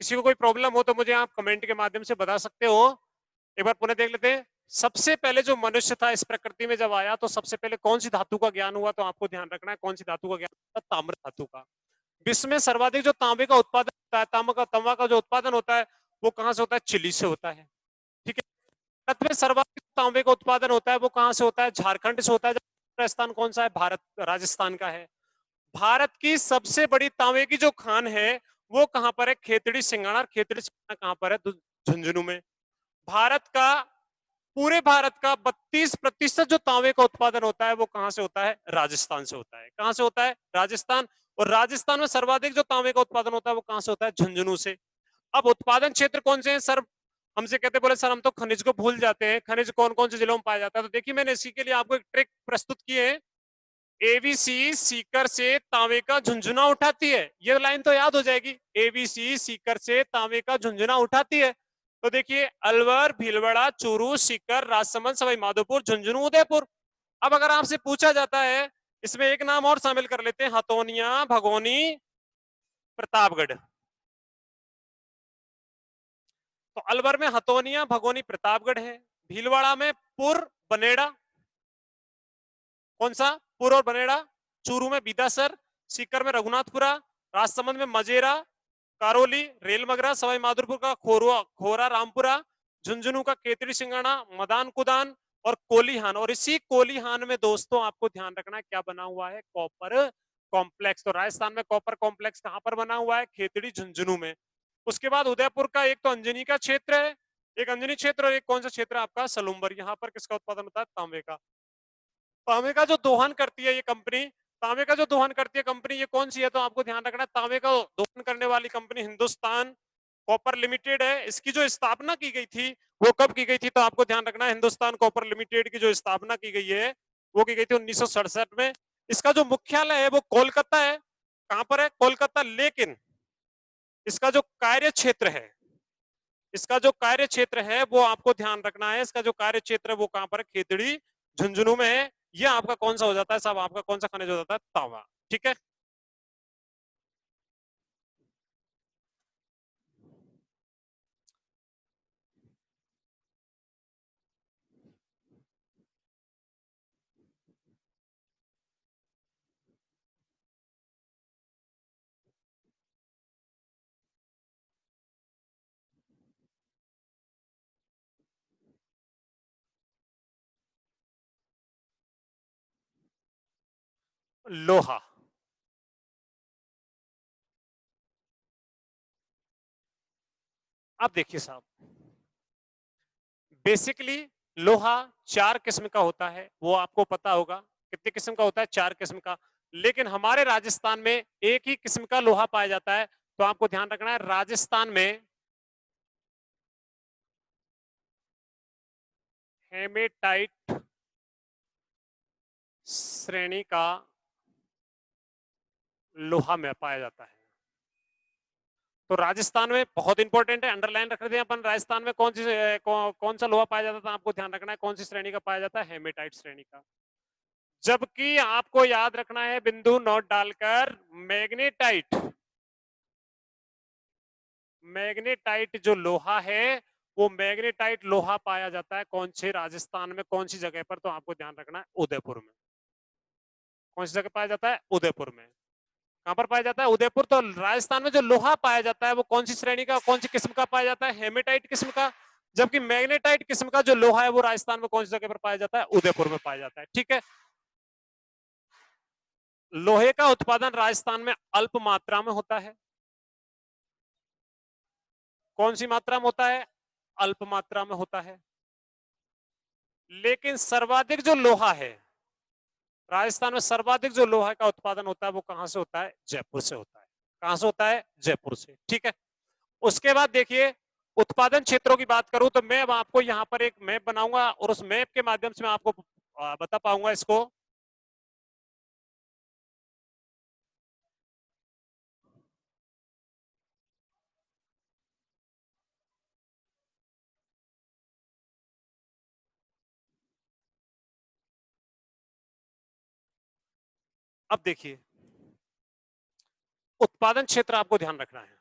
किसी को कोई प्रॉब्लम हो तो मुझे आप कमेंट के माध्यम से बता सकते हो। एक बार पुनः देख लेते हैं। सबसे पहले जो मनुष्य था इस प्रकृति में जब आया, तो सबसे पहले कौन सी धातु का ज्ञान हुआ? तो आपको ध्यान रखना है, कौन सी धातु का ज्ञान हुआ? ताम्र धातु का। विश्व में सर्वाधिक जो तांबे का उत्पादन होता है, तांबा का जो उत्पादन होता है, वो कहां से होता है? चिली से होता है। ठीक है। भारत में सर्वाधिक तांबे का उत्पादन होता है, वो कहां से होता है? झारखंड से होता है। राजस्थान कौन सा है? भारत, राजस्थान का है। भारत की सबसे बड़ी तांबे की जो खान है वो कहां पर है? खेतड़ी सिंगाना। खेतड़ी सिंगाना कहां पर है? झुंझुनू में। भारत का, पूरे भारत का 32% जो तांबे का उत्पादन होता है वो कहां से होता है? राजस्थान से होता है। कहां से होता है? राजस्थान। और राजस्थान में सर्वाधिक जो तांबे का उत्पादन होता है वो कहां से होता है? झुंझुनू से। अब उत्पादन क्षेत्र कौन से हैं सर? हमसे कहते बोले सर हम तो खनिज को भूल जाते हैं, खनिज कौन कौन से जिलों में पाया जाता है? तो देखिए, मैंने इसी के लिए आपको एक ट्रिक प्रस्तुत की है। एबीसी सीकर से तांबे का झुंझुना उठाती है, ये लाइन तो याद हो जाएगी। एबीसी सीकर से तांबे का झुंझुना उठाती है। तो देखिए, अलवर, भीलवाड़ा, चूरू, सीकर, राजसमंद, सवाई माधोपुर, झुंझुनू, उदयपुर। अब अगर आपसे पूछा जाता है, इसमें एक नाम और शामिल कर लेते हैं, हथोनिया, भगोनी, प्रतापगढ़। तो अलवर में हथोनिया, भगोनी, प्रतापगढ़ है। भीलवाड़ा में पुर, बनेड़ा। कौन सा? पुर और बनेड़ा। चूरू में बीदासर, सीकर में रघुनाथपुरा, राजसमंद में मजेरा, कारोली, रेलमगरा, सवाई माधोपुर का खोरुआ, खोरा रामपुरा, झुंझुनू का केतड़ी सिंगाना, मदान कुदान और कोलीहान। और इसी कोलीहान में दोस्तों आपको ध्यान रखना है, क्या बना हुआ है? Copper complex. तो राजस्थान में कॉपर कॉम्प्लेक्स कहां पर बना हुआ है? खेतड़ी, झुंझुनू में। उसके बाद उदयपुर का एक तो अंजनी का क्षेत्र है, एक अंजनी क्षेत्र, और एक कौन सा क्षेत्र है आपका? सलुम्बर। यहाँ पर किसका उत्पादन होता है? तांबे का। तांबे का जो दोहन करती है ये कंपनी, तांबे का जो दोहन करती है कंपनी, ये कौन सी है? तो आपको ध्यान रखना है, तांबे का दोहन करने वाली कंपनी हिंदुस्तान कॉपर लिमिटेड है। इसकी जो स्थापना की गई थी वो कब की गई थी? तो आपको ध्यान रखना है, हिंदुस्तान कॉपर लिमिटेड की जो स्थापना की गई है वो की गई थी 1967 में। इसका जो मुख्यालय है वो कोलकाता है। कहां पर है? कोलकाता। लेकिन इसका जो कार्य क्षेत्र है, इसका जो कार्य क्षेत्र है वो आपको ध्यान रखना है, इसका जो कार्य क्षेत्र है वो कहां पर है? खेतड़ी, झुंझुनू में है। ये आपका कौन सा हो जाता है साहब? आपका कौन सा खनिज हो जाता है? तांबा। ठीक है। लोहा। अब देखिए साहब, बेसिकली लोहा 4 किस्म का होता है, वो आपको पता होगा। कितने किस्म का होता है? 4 किस्म का। लेकिन हमारे राजस्थान में एक ही किस्म का लोहा पाया जाता है। तो आपको ध्यान रखना है, राजस्थान में हेमेटाइट श्रेणी का लोहा में पाया जाता है। तो राजस्थान में बहुत इंपॉर्टेंट है, अंडरलाइन रख दें अपन। राजस्थान में कौन सा लोहा पाया जाता था? आपको ध्यान रखना है कौन सी श्रेणी का पाया जाता है? हेमेटाइट श्रेणी का। जबकि आपको याद रखना है, बिंदु नोट डालकर, मैग्नेटाइट, मैग्नेटाइट जो लोहा है, वो मैग्नेटाइट लोहा पाया जाता है कौन से राजस्थान में, कौन सी जगह पर? तो आपको ध्यान रखना है, उदयपुर में। कौन सी जगह पाया जाता है? उदयपुर में। कहां पर पाया जाता है? उदयपुर। तो राजस्थान में जो लोहा पाया जाता है वो कौन सी श्रेणी का, कौन सी किस्म का पाया जाता है? हेमेटाइट किस्म का। जबकि मैग्नेटाइट किस्म का जो लोहा है वो राजस्थान में कौन सी जगह पर पाया जाता है? उदयपुर में पाया जाता है। ठीक है। लोहे का उत्पादन राजस्थान में अल्प मात्रा में होता है। कौन सी मात्रा में होता है? अल्प मात्रा में होता है। लेकिन सर्वाधिक जो लोहा है, राजस्थान में सर्वाधिक जो लोहा का उत्पादन होता है वो कहां से होता है? जयपुर से होता है। कहां से होता है? जयपुर से। ठीक है। उसके बाद देखिए, उत्पादन क्षेत्रों की बात करूं तो मैं अब आपको यहां पर एक मैप बनाऊंगा और उस मैप के माध्यम से मैं आपको बता पाऊंगा इसको। अब देखिए, उत्पादन क्षेत्र आपको ध्यान रखना है।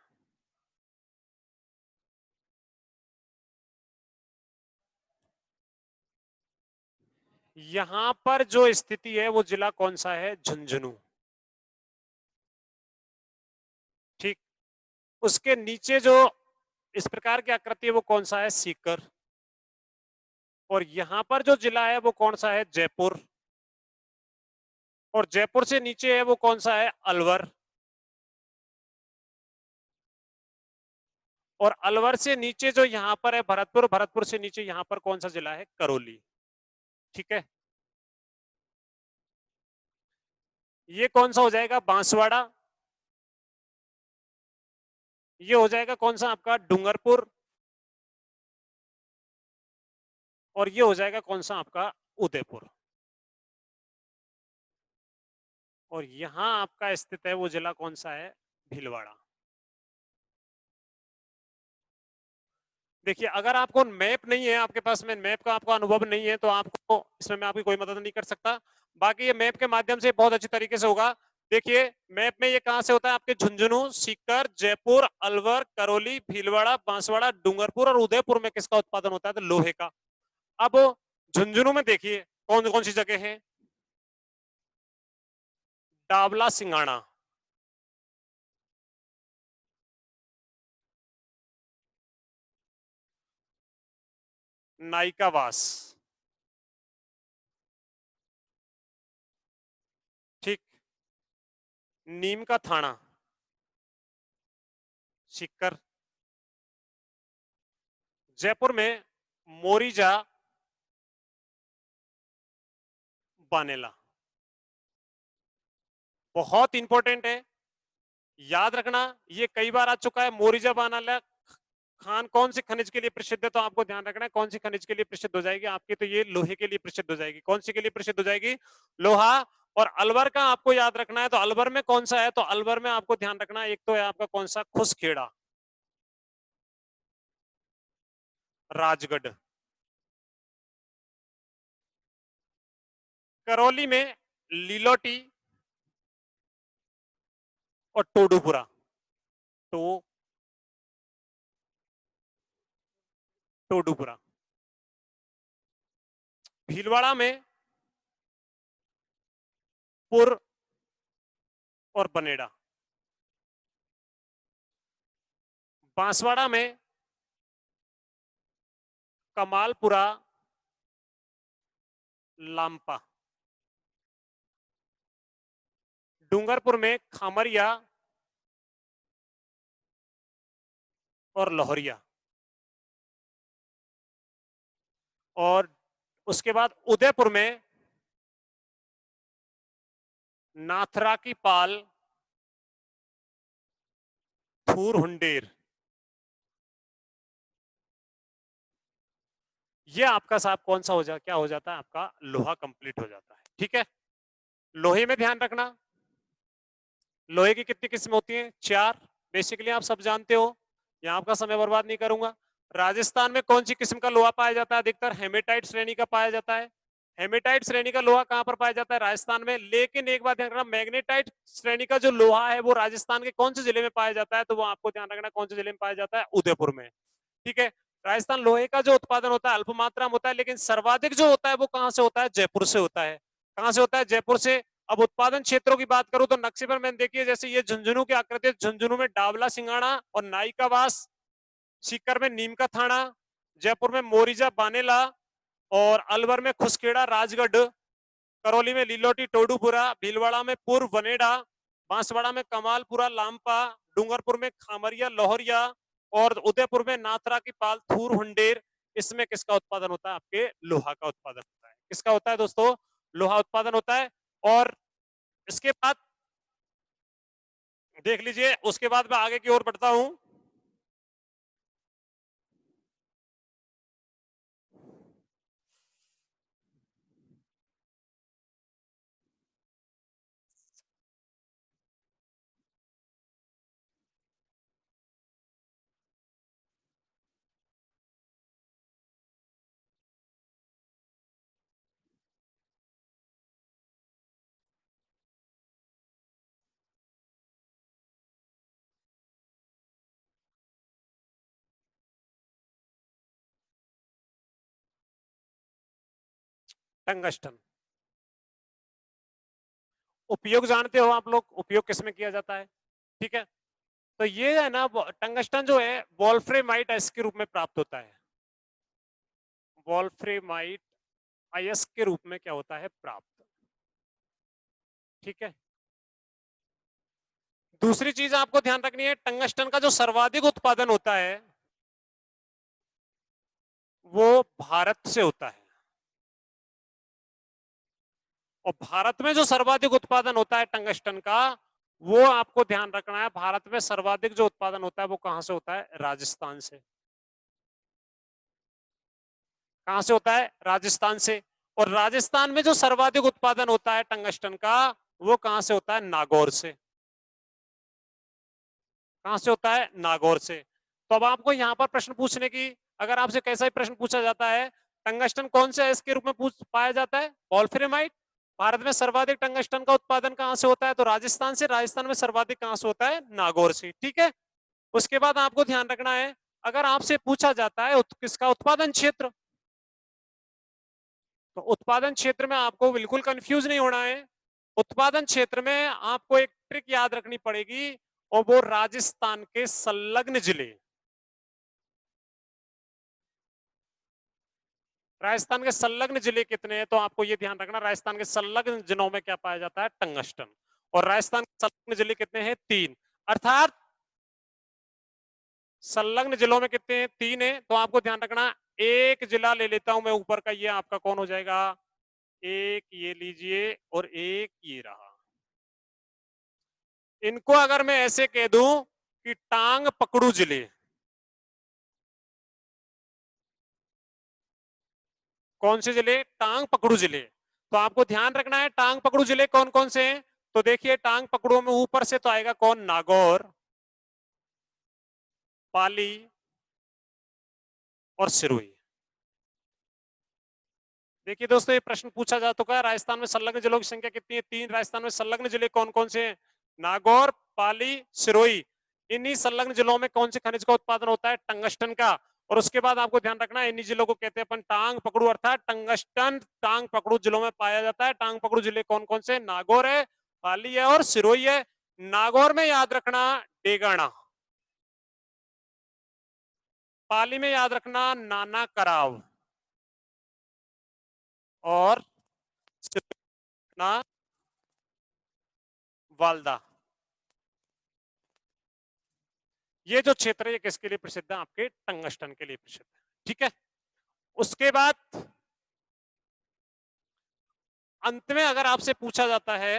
यहां पर जो स्थिति है वो जिला कौन सा है? झुंझुनू। ठीक। उसके नीचे जो इस प्रकार की आकृति है वो कौन सा है? सीकर। और यहां पर जो जिला है वो कौन सा है? जयपुर। और जयपुर से नीचे है वो कौन सा है? अलवर। और अलवर से नीचे जो यहां पर है भरतपुर, भरतपुर से नीचे यहां पर कौन सा जिला है? करौली। ठीक है। ये कौन सा हो जाएगा? बांसवाड़ा। ये हो जाएगा कौन सा आपका? डूंगरपुर। और ये हो जाएगा कौन सा आपका? उदयपुर। और यहां आपका स्थित है वो जिला कौन सा है? भीलवाड़ा। देखिए, अगर आपको मैप नहीं है आपके पास में, मैप का आपको अनुभव नहीं है, तो आपको इसमें मैं आपकी कोई मदद नहीं कर सकता। बाकी ये मैप के माध्यम से बहुत अच्छी तरीके से होगा। देखिए, मैप में ये कहां से होता है? आपके झुंझुनू, सीकर, जयपुर, अलवर, करौली, भीलवाड़ा, बांसवाड़ा, डूंगरपुर और उदयपुर में किसका उत्पादन होता है? तो लोहे का। अब झुंझुनू में देखिए कौन कौन सी जगह है? डावला सिंगाणा, नायिकावास। ठीक। नीम का थाना, सीकर। जयपुर में मोरीजा, बानेला। बहुत इंपॉर्टेंट है, याद रखना। ये कई बार आ चुका है। मोरीजा बानेला खान कौन से खनिज के लिए प्रसिद्ध है? तो आपको ध्यान रखना है कौन सी खनिज के लिए प्रसिद्ध हो जाएगी आपकी? तो ये लोहे के लिए प्रसिद्ध हो जाएगी। कौन सी के लिए प्रसिद्ध हो जाएगी? लोहा। और अलवर का आपको याद रखना है, तो अलवर में कौन सा है? तो अलवर में आपको ध्यान रखना है, एक तो है आपका कौन सा? खुसखेड़ा, राजगढ़। करौली में लीलोटी और टोडूपुरा। तो टोडूपुरा। भीलवाड़ा में पुर और बनेड़ा। बांसवाड़ा में कमालपुरा, लांपा। डूंगरपुर में खामरिया और लोहरिया। और उसके बाद उदयपुर में नाथरा की पाल थूर हुंडेर। ये आपका साहब कौन सा क्या हो जाता है, आपका लोहा कंप्लीट हो जाता है। ठीक है, लोहे में ध्यान रखना, लोहे की कितनी किस्म होती हैं, 4। बेसिकली आप सब जानते हो, यहां आपका समय बर्बाद नहीं करूंगा। राजस्थान में कौन सी किस्म का लोहा पाया जाता है, अधिकतर हेमेटाइट श्रेणी का पाया जाता है। हेमेटाइट श्रेणी का लोहा कहां पर पाया जाता है, राजस्थान में। लेकिन एक बात ध्यान रखना, मैग्नेटाइट श्रेणी का जो लोहा है वो राजस्थान के कौन से जिले में पाया जाता है, तो वो आपको ध्यान रखना कौन से जिले में पाया जाता है, उदयपुर में। ठीक है, राजस्थान लोहे का जो उत्पादन होता है अल्प मात्रा में होता है, लेकिन सर्वाधिक जो होता है वो कहां से होता है, जयपुर से होता है। कहां से होता है, जयपुर से। अब उत्पादन क्षेत्रों की बात करूं तो नक्शे पर मैंने देखिए, जैसे ये झुंझुनू की आकृति, झुंझुनू में डावला सिंगाड़ा और नाइकावास, सीकर में नीम का थाना, जयपुर में मोरिजा बानेला, और अलवर में खुसखेड़ा राजगढ़, करौली में लीलोटी टोडूपुरा, भीलवाड़ा में पूर्व वनेडा, बांसवाड़ा में कमालपुरा लामपा, डूंगरपुर में खामरिया लोहरिया, और उदयपुर में नाथरा की पाल थूर हुंडेर। इसमें किसका उत्पादन होता है, आपके लोहा का उत्पादन होता है। किसका होता है दोस्तों, लोहा उत्पादन होता है। और इसके बाद देख लीजिए, उसके बाद मैं आगे की ओर बढ़ता हूं। टंगस्टन, उपयोग जानते हो आप लोग, उपयोग किसमें किया जाता है। ठीक है, तो ये है ना, टंगस्टन जो है वॉल्फ्रेमाइट एस के रूप में प्राप्त होता है। वॉल्फ्रेमाइट आयस के रूप में क्या होता है, प्राप्त। ठीक है, दूसरी चीज आपको ध्यान रखनी है, टंगस्टन का जो सर्वाधिक उत्पादन होता है वो भारत से होता है। और भारत में जो सर्वाधिक उत्पादन होता है टंगस्टन का, वो आपको ध्यान रखना है, भारत में सर्वाधिक जो उत्पादन होता है वो कहां से होता है, राजस्थान से। कहां से होता है, राजस्थान से। और राजस्थान में जो सर्वाधिक उत्पादन होता है टंगस्टन का, वो कहां से होता है, नागौर से। कहां से होता है, नागौर से। तो अब आपको यहां पर प्रश्न पूछने की, अगर आपसे कैसा ही प्रश्न पूछा जाता है, टंगस्टन कौन से अयस्क के रूप में पाया जाता है, वॉल्फ्रेमाइट। भारत में सर्वाधिक टंगस्टन का उत्पादन कहां से होता है, तो राजस्थान से। राजस्थान में सर्वाधिक कहां से होता है, नागौर से। ठीक है, उसके बाद आपको ध्यान रखना है, अगर आपसे पूछा जाता है किसका उत्पादन क्षेत्र, तो उत्पादन क्षेत्र में आपको बिल्कुल कंफ्यूज नहीं होना है। उत्पादन क्षेत्र में आपको एक ट्रिक याद रखनी पड़ेगी, और वो राजस्थान के संलग्न जिले। राजस्थान के संलग्न जिले कितने हैं, तो आपको ये ध्यान रखना, राजस्थान के संलग्न जिलों में क्या पाया जाता है, टंगस्टन। और राजस्थान के संलग्न जिले कितने हैं, 3। अर्थात संलग्न जिलों में कितने हैं, 3 है। तो आपको ध्यान रखना, एक जिला ले लेता हूं मैं ऊपर का, ये आपका कौन हो जाएगा, एक ये लीजिए और एक ये रहा। इनको अगर मैं ऐसे कह दूं कि टांग पकड़ू जिले, कौन से जिले, टांग पकड़ू जिले। तो आपको ध्यान रखना है टांग पकड़ू जिले कौन कौन से हैं। तो देखिए, टांग पकड़ू में ऊपर से तो आएगा कौन, नागौर, पाली और सिरोही। देखिए दोस्तों, ये प्रश्न पूछा जा चुका है, राजस्थान में संलग्न जिलों की संख्या कितनी है, 3। राजस्थान में संलग्न जिले कौन कौन से हैं, नागौर, पाली, सिरोही। इन्हीं संलग्न जिलों में कौन से खनिज का उत्पादन होता है, टंगस्टन का। और उसके बाद आपको ध्यान रखना है, इन्हीं जिलों को कहते हैं अपन टांग पकड़ू, अर्थात टंगस्टन टांग पकड़ू जिलों में पाया जाता है। टांग पकड़ू जिले कौन कौन से, नागौर है, पाली है और सिरोही है। नागौर में याद रखना डेगाना, पाली में याद रखना नाना कराव, और ना वालदा। ये जो क्षेत्र है ये किसके लिए प्रसिद्ध है, आपके टंगस्टन के लिए प्रसिद्ध है। ठीक है, उसके बाद अंत में अगर आपसे पूछा जाता है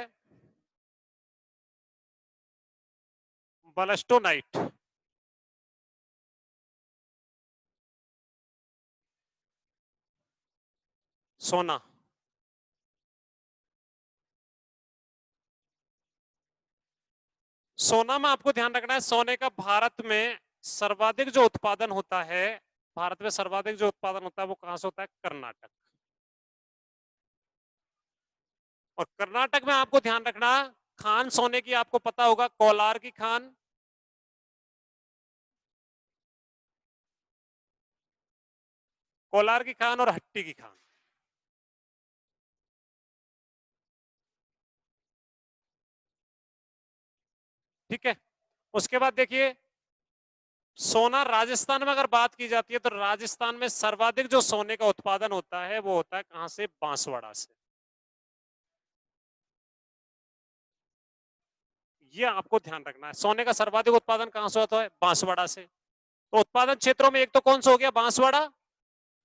बलस्टोनाइट, सोना, सोना में आपको ध्यान रखना है, सोने का भारत में सर्वाधिक जो उत्पादन होता है, भारत में सर्वाधिक जो उत्पादन होता है वो कहां से होता है? कर्नाटक। और कर्नाटक में आपको ध्यान रखना, खान सोने की आपको पता होगा, कोलार की खान, कोलार की खान और हट्टी की खान। ठीक है, उसके बाद देखिए सोना राजस्थान में अगर बात की जाती है तो राजस्थान में सर्वाधिक जो सोने का उत्पादन होता है वो होता है कहां से? बांसवाड़ा से। ये आपको ध्यान रखना है, सोने का सर्वाधिक उत्पादन कहां से होता है? बांसवाड़ा से। तो उत्पादन क्षेत्रों में एक तो कौन सा हो गया? बांसवाड़ा।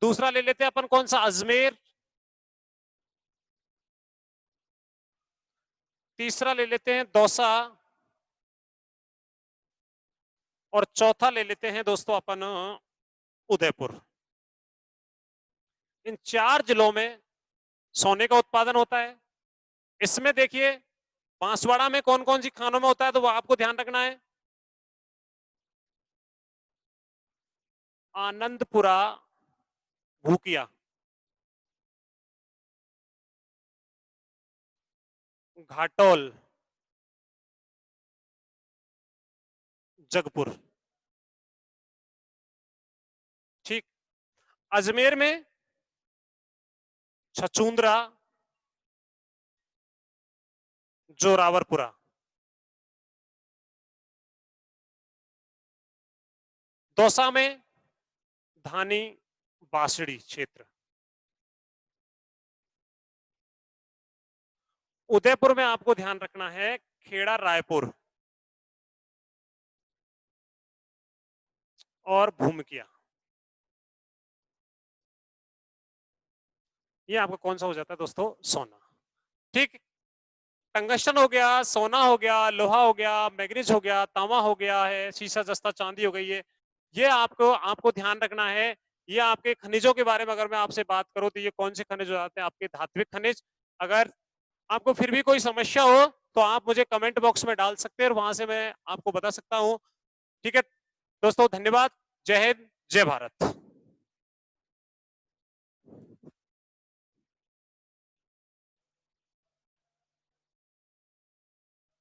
दूसरा ले लेते हैं अपन कौन सा? अजमेर। तीसरा ले लेते हैं दौसा। और चौथा ले लेते हैं दोस्तों अपन उदयपुर। इन 4 जिलों में सोने का उत्पादन होता है। इसमें देखिए बांसवाड़ा में कौन कौन सी खानों में होता है तो वो आपको ध्यान रखना है। आनंदपुरा, भूकिया, घाटोल, जगपुर। ठीक। अजमेर में छछूंद्रा, जोरावरपुरा। दौसा में धानी, बासड़ी क्षेत्र। उदयपुर में आपको ध्यान रखना है खेड़ा, रायपुर और भूमकिया। ये आपको कौन सा हो जाता है दोस्तों? सोना। ठीक। टंगस्टन हो गया, सोना हो गया, लोहा हो गया, मैग्नीज हो गया, तांबा हो गया है, शीशा जस्ता चांदी हो गई है। ये आपको आपको ध्यान रखना है। ये आपके खनिजों के बारे में अगर मैं आपसे बात करूं तो ये कौन से खनिज हो जाते हैं? आपके धात्विक खनिज। अगर आपको फिर भी कोई समस्या हो तो आप मुझे कमेंट बॉक्स में डाल सकते हैं और वहां से मैं आपको बता सकता हूं। ठीक है दोस्तों, धन्यवाद। जय हिंद, जय भारत।